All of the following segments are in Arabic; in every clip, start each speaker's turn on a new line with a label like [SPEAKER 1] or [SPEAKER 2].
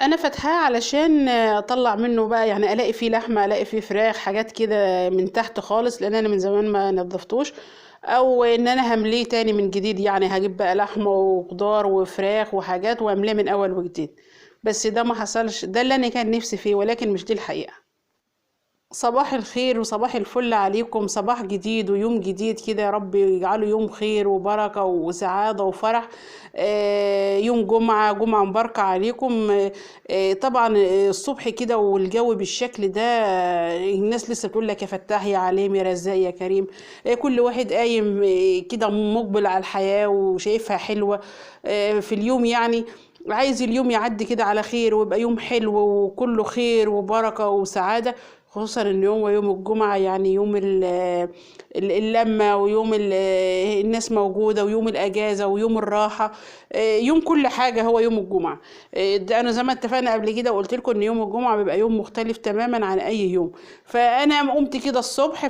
[SPEAKER 1] انا فاتحاه علشان اطلع منه بقى، يعني الاقي فيه لحمه، الاقي فيه فراخ، حاجات كده من تحت خالص، لان انا من زمان ما نضفتوش. او ان انا همليه تاني من جديد، يعني هجيب بقى لحمه وخضار وفراخ وحاجات واملاه من اول وجديد. بس ده ما حصلش، ده اللي انا كان نفسي فيه، ولكن مش دي الحقيقه. صباح الخير وصباح الفل عليكم، صباح جديد ويوم جديد كده، يا رب يجعله يوم خير وبركة وسعادة وفرح. يوم جمعة مباركة عليكم. طبعا الصبح كده والجو بالشكل ده، الناس لسه بتقول لك يا فتاح يا عليم يا رزاق يا كريم. كل واحد قايم كده مقبل على الحياة وشايفها حلوة في اليوم يعني. عايز اليوم يعدي كده على خير ويبقى يوم حلو وكله خير وبركة وسعادة. خصوصا ان يوم ويوم الجمعة، يعني يوم اللمة، ويوم الناس موجودة، ويوم الأجازة، ويوم الراحة. يوم كل حاجة هو يوم الجمعة. ده أنا زي ما اتفقنا قبل كده وقلت لكم إن يوم الجمعة بيبقى يوم مختلف تماما عن أي يوم. فأنا قمت كده الصبح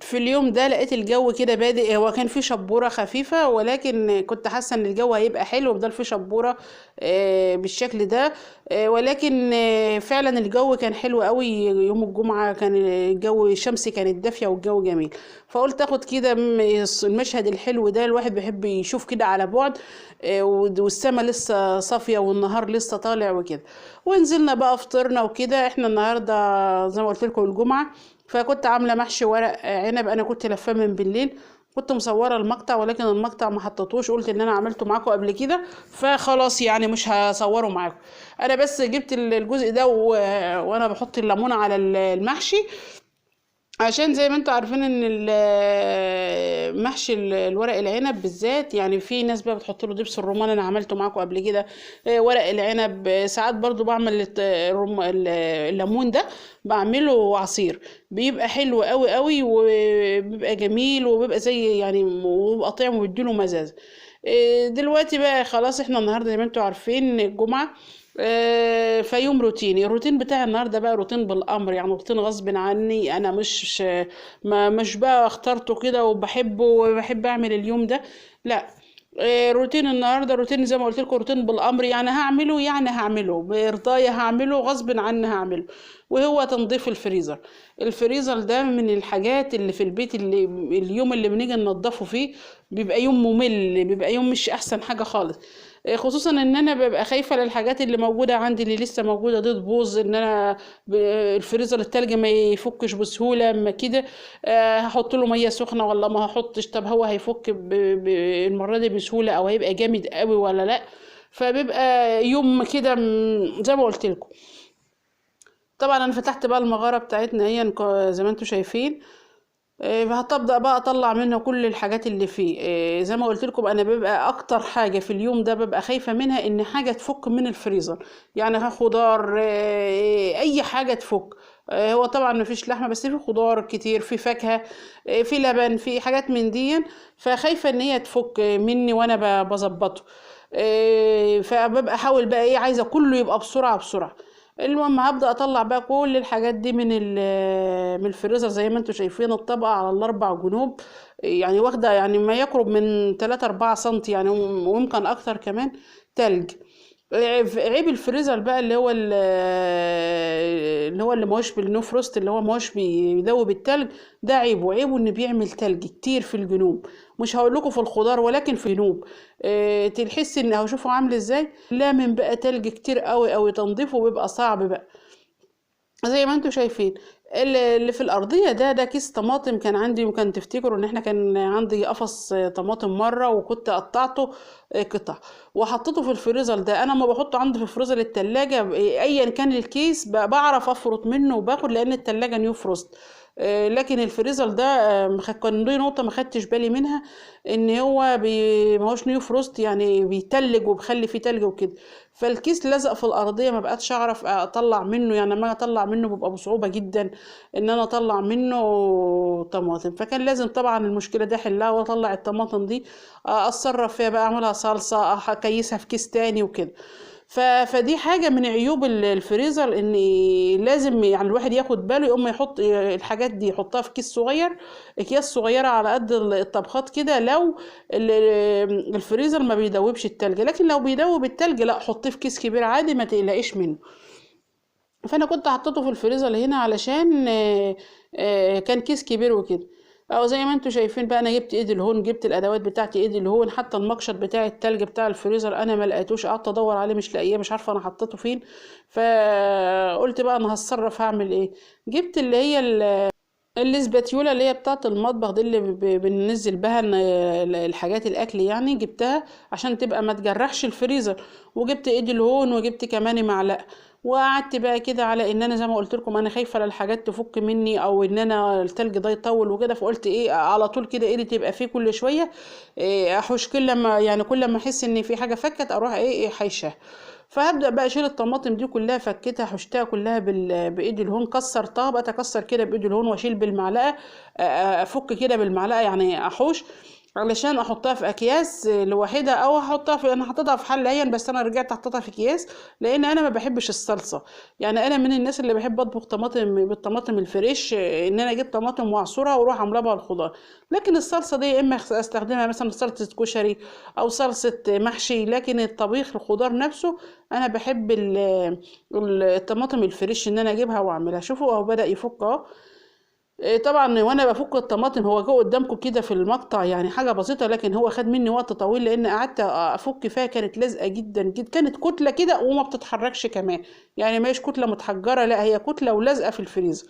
[SPEAKER 1] في اليوم ده لقيت الجو كده بادئ، هو كان فيه شبورة خفيفة، ولكن كنت حاسة ان الجو هيبقى حلو، بدل فيه شبورة بالشكل ده. ولكن فعلا الجو كان حلو قوي. يوم الجمعة كان الجو، الشمس كانت دافية والجو جميل. فقلت اخد كده المشهد الحلو ده، الواحد بيحب يشوف كده على بعد. والسما لسه صافية والنهار لسه طالع وكده. ونزلنا بقى فطرنا وكده. احنا النهاردة زي ما قلت لكم الجمعة، فكنت عامله محشي ورق عنب. انا كنت لفاه من بالليل، كنت مصوره المقطع، ولكن المقطع ما حطيتوش، قلت ان انا عملته معاكم قبل كده فخلاص يعني مش هصوره معاكم. انا بس جبت الجزء ده وانا بحط الليمونه على المحشي، عشان زي ما انتوا عارفين ان محشي الورق العنب بالذات، يعني في ناس بقى بتحط له دبس الرمان، انا عملته معاكم قبل كده. ورق العنب ساعات برضو بعمل الليمون ده بعمله عصير، بيبقى حلو قوي قوي وبيبقى جميل وبيبقى زي يعني، وبيبقى طعمه بيديله مزازه. دلوقتي بقى خلاص، احنا النهارده زي ما انتوا عارفين الجمعه. فيوم روتيني، الروتين بتاع النهارده بقى روتين بالامر، يعني روتين غصب عني، انا مش بقى اخترته كده وبحبه وبحب اعمل اليوم ده، لا. روتين النهارده روتين زي ما قلت لكم، روتين بالامر، يعني هعمله، يعني هعمله برضايا، هعمله غصب عني هعمله. وهو تنظيف الفريزر. الفريزر ده من الحاجات اللي في البيت، اللي اليوم اللي بنيجي ننضفه فيه بيبقى يوم ممل، بيبقى يوم مش احسن حاجه خالص. خصوصا ان انا ببقى خايفه للحاجات اللي موجوده عندي، اللي لسه موجوده دي تبوظ، ان انا الفريزر التلج ما يفكش بسهوله اما كده. هحط له ميه سخنه ولا ما هحطش؟ طب هو هيفك المره دي بسهوله او هيبقى جامد قوي ولا لا؟ فبيبقى يوم كده زي ما قلت لكم. طبعا انا فتحت بقى المغاره بتاعتنا هي زي ما انتم شايفين. فهتبدأ بقى اطلع منه كل الحاجات اللي فيه. زي ما قلت لكم، انا بيبقى اكتر حاجة في اليوم ده ببقى خايفة منها ان حاجة تفك من الفريزر، يعني خضار، اي حاجة تفك. هو طبعا مفيش لحمة، بس في خضار كتير، في فاكهة، في لبن، في حاجات من دي. فخايفة ان هي تفك مني وانا بظبطه. فببقى احاول بقى ايه، عايزة كله يبقى بسرعة بسرعة. المهم هبدأ اطلع بقى كل الحاجات دي من الفريزر. زي ما انتم شايفين الطبقة على الاربع جنوب، يعني واخدة يعني ما يقرب من 3 4 سنتي يعني، ويمكن اكتر كمان تلج. عيب الفريزر بقى اللي ماهوش بالنو فروست، اللي هو ماهوش بيذوب التلج. ده عيبه ان بيعمل تلج كتير في الجنوب. مش هقول لكم في الخضار، ولكن في الجنوب تحس ان هشوفه عامل ازاي، لامن بقى تلج كتير قوي قوي، تنظيفه بيبقى صعب بقى. زي ما انتم شايفين اللي في الارضيه ده كيس طماطم كان عندي، وكان تفتكروا ان احنا كان عندي قفص طماطم مره، وكنت قطعته قطع وحطيته في الفريزر. ده انا ما بحطه عندي في فريزر التلاجة، ايا كان الكيس بعرف افرط منه وباخد، لان التلاجة نيو فروست. لكن الفريزر ده كان دي نقطه ما خدتش بالي منها، ان هو ما هوش نيو فروست، يعني بيتلج وبخلي فيه تلج وكده. فالكيس لزق في الارضيه، ما بقتش اعرف اطلع منه، يعني لما اطلع منه بيبقى بصعوبه جدا ان انا اطلع منه طماطم. فكان لازم طبعا المشكله دي احلها، واطلع الطماطم دي اتصرف فيها بقى، اعملها صلصه، اكيسها في كيس تاني وكده. فدي حاجة من عيوب الفريزر، ان لازم يعني الواحد ياخد باله، يقوم يحط الحاجات دي يحطها في كيس صغير، اكياس صغيرة على قد الطبخات كده، لو الفريزر ما بيدوبش التلج. لكن لو بيدوب التلج لا، حطيه في كيس كبير عادي ما تقلقيش منه. فانا كنت حطيته في الفريزر هنا علشان كان كيس كبير وكده. او زي ما انتم شايفين بقى، انا جبت ايد الهون، جبت الادوات بتاعتي ايد الهون، حتى المقشط بتاع التلج بتاع الفريزر انا ما لقيتوش، قعدت ادور عليه مش لاقيه، مش عارفه انا حطيته فين. فقلت بقى انا هتصرف هعمل ايه. جبت اللي هي الاسباتيولا اللي هي بتاعه المطبخ دي، اللي بننزل بها الحاجات الاكل يعني، جبتها عشان تبقى ما تجرحش الفريزر. وجبت ايدي الهون، وجبت كمان معلقه. وقعدت بقى كده على ان انا زي ما قلت لكم، انا خايفه الحاجات تفك مني، او ان انا التلج ده يطول وكده. فقلت ايه، على طول كده ايدي تبقى فيه كل شويه إيه احوش، كل ما يعني كل ما احس ان في حاجه فكت اروح ايه حيشها. فهبدأ بقى اشيل الطماطم دي كلها، فكيتها حشتها كلها بايدي الهون، كسرتها بقى اكسر كده بايدي الهون، واشيل بالمعلقه، افك كده بالمعلقه يعني احوش، علشان احطها في اكياس لوحدها، او احطها في، انا حطيتها في حله هي بس انا رجعت حطيتها في اكياس، لان انا ما بحبش الصلصه. يعني انا من الناس اللي بحب اطبخ طماطم بالطماطم الفريش، ان انا اجيب طماطم واعصرها واروح عاملاها بها الخضار. لكن الصلصه دي يا اما استخدمها مثلا صلصه كشري او صلصه محشي، لكن الطبيخ الخضار نفسه انا بحب الطماطم الفريش ان انا اجيبها واعملها. شوفوا اهو بدأ يفك اهو. طبعا وانا بفك الطماطم هو جه قدامكم كده في المقطع يعني حاجه بسيطه، لكن هو خد مني وقت طويل، لان قعدت افك فيها، كانت لازقه جدا جدا، كانت كتله كده وما بتتحركش كمان. يعني مش كتله متحجره، لا هي كتله ولازقه في الفريزر.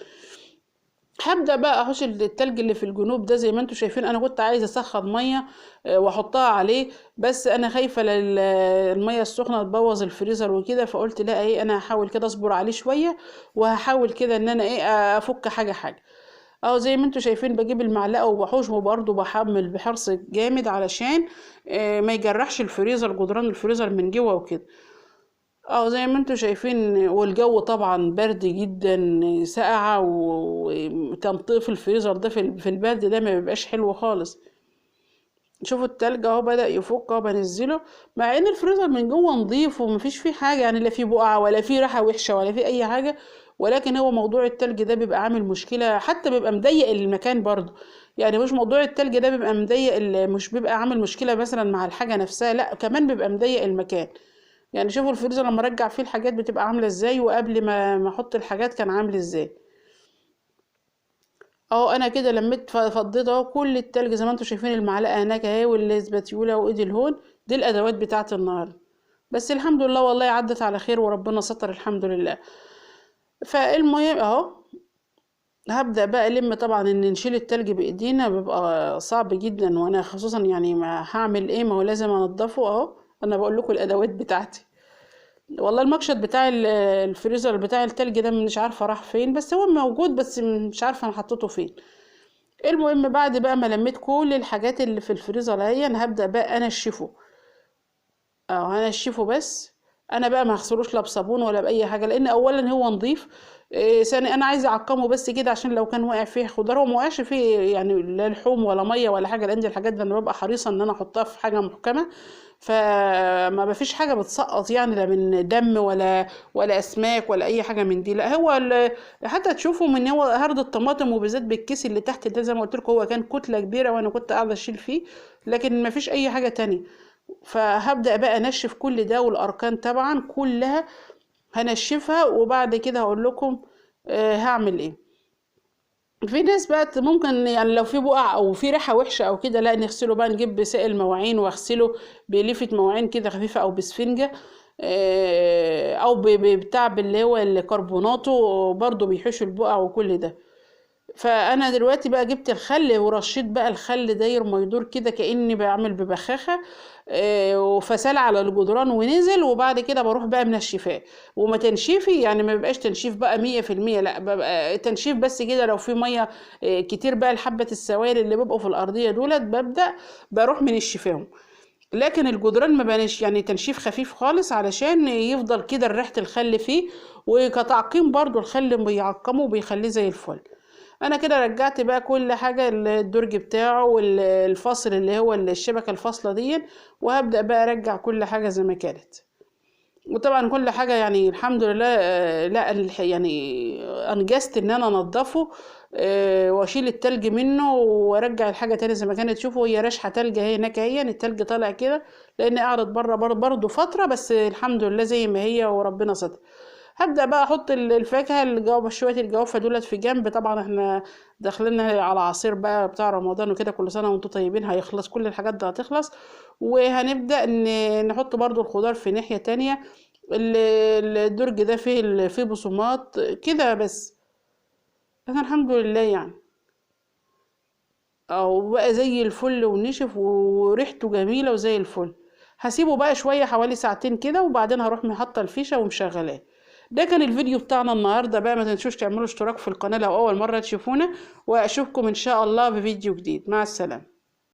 [SPEAKER 1] هبدأ بقى احوش التلج اللي في الجنوب ده. زي ما انتم شايفين انا كنت عايزه اسخن ميه واحطها عليه، بس انا خايفه الميه السخنه تبوظ الفريزر وكده. فقلت لا، ايه انا هحاول كده اصبر عليه شويه، وهحاول كده ان انا ايه افك حاجه حاجه. اهو زي ما انتم شايفين بجيب المعلقه وبحوش، وبرضه بحمل بحرص جامد علشان ما يجرحش الفريزر، جدران الفريزر من جوه وكده. اه زي ما انتم شايفين، والجو طبعا برد جدا، ساقعة، وتنطيف الفريزر ده في البرد ده ما بيبقاش حلو خالص. شوفوا التلج اهو بدأ يفك اهو، بنزله، مع ان الفريزر من جوه نظيف ومفيش فيه حاجة يعني، لا فيه بقعة ولا فيه ريحة وحشة ولا فيه اي حاجة. ولكن هو موضوع التلج ده بيبقى عامل مشكلة، حتى بيبقى مضيق المكان برضه. يعني مش موضوع التلج ده بيبقى مضيق مش بيبقى عامل مشكلة مثلا مع الحاجة نفسها، لا كمان بيبقى مضيق المكان. يعني شوفوا الفريزر لما ارجع فيه الحاجات بتبقى عامله ازاي، وقبل ما احط الحاجات كان عامل ازاي. اهو انا كده لميت فضيت اهو كل التلج زي ما انتم شايفين، المعلقه هناك اهي، والاسباتيولا وايدي الهون، دي الادوات بتاعه النهارده. بس الحمد لله والله عدت على خير، وربنا ستر الحمد لله. فالمهم اهو هبدأ بقى ألم. طبعا إن نشيل التلج بإيدينا بيبقى صعب جدا، وأنا خصوصا يعني ما هعمل إيه، ما هو لازم أنضفه أهو. أنا بقول لكم الأدوات بتاعتي. والله المقشط بتاع الفريزر بتاع التلج ده مش عارفه راح فين، بس هو موجود، بس مش عارفه انا حطيته فين. المهم بعد بقى ما لميت كل الحاجات اللي في الفريزر اهي، انا هبدا بقى انشفه. اه هنشفه بس. انا بقى ما اغسلوش لا بصابون ولا باي حاجه، لان اولا هو نظيف. إيه ثاني انا عايزه اعقمه بس كده، عشان لو كان واقع فيه خضار، هو ما وقعش فيه يعني لا لحوم ولا ميه ولا حاجه، لان الحاجات دي انا ببقى حريصه ان انا احطها في حاجه محكمه. فما بفيش حاجه بتسقط يعني، لا من دم ولا اسماك ولا اي حاجه من دي. لا هو حتى تشوفوا من هو هرد الطماطم، وبالذات بالكيس اللي تحت ده، زي ما قلت لكم هو كان كتله كبيره وانا كنت قاعده اشيل فيه، لكن ما فيش اي حاجه تانية. فهبدأ بقى انشف كل ده، والاركان طبعا كلها هنشفها، وبعد كده هقول لكم هعمل ايه. في ناس بقى ممكن يعني لو في بقع او في ريحه وحشه او كده، لا نغسله بقى، نجيب سائل مواعين واغسله بليفه مواعين كده خفيفه، او بسفنجه، او بتاع اللي هو الكربوناتو برضو بيحوش البقع وكل ده. فانا دلوقتي بقى جبت الخل، ورشيت بقى الخل داير ما يدور كده كاني بعمل ببخاخه، وفسال على الجدران ونزل، وبعد كده بروح بقى منشفاه. وما تنشيفي يعني ما بيبقاش تنشيف بقى 100%، لا ببقى تنشيف بس كده، لو في ميه كتير بقى لحبه السوائل اللي بيبقوا في الارضيه دولت ببدا بروح منشفاهم. لكن الجدران ما بانش يعني تنشيف خفيف خالص، علشان يفضل كده ريحه الخل فيه. وكتعقيم برضو الخل بيعقمه وبيخليه زي الفل. انا كده رجعت بقى كل حاجة، الدرج بتاعه والفصل اللي هو الشبكة الفاصلة دي، وهبدأ بقى ارجع كل حاجة زي ما كانت. وطبعا كل حاجة يعني الحمد لله، لا يعني انجزت ان انا انضفه، واشيل التلج منه وارجع الحاجة تاني زي ما كانت. شوفوا هي رشحة تلج اهي هناك، اهي التلج طالع كده، لان قعدت بره برضه فترة، بس الحمد لله زي ما هي وربنا ستر. هبدأ بقى احط الفاكهة الجوافة، شوية الجوافة دولت في جنب. طبعا احنا داخلين على عصير بقى بتاع رمضان وكده، كل سنة وانتم طيبين، هيخلص كل الحاجات دي هتخلص. وهنبدأ نحط برضو الخضار في ناحية تانية. الدرج ده فيه بصمات كده بس. انا الحمد لله يعني، او بقى زي الفل ونشف وريحته جميلة وزي الفل. هسيبه بقى شوية حوالي ساعتين كده، وبعدين هروح محطة الفيشة ومشغلاه. ده كان الفيديو بتاعنا النهاردة بقى. ما تنسوش تعملوا اشتراك في القناة لو أول مرة تشوفونا، وأشوفكم إن شاء الله بفيديو جديد. مع السلامة.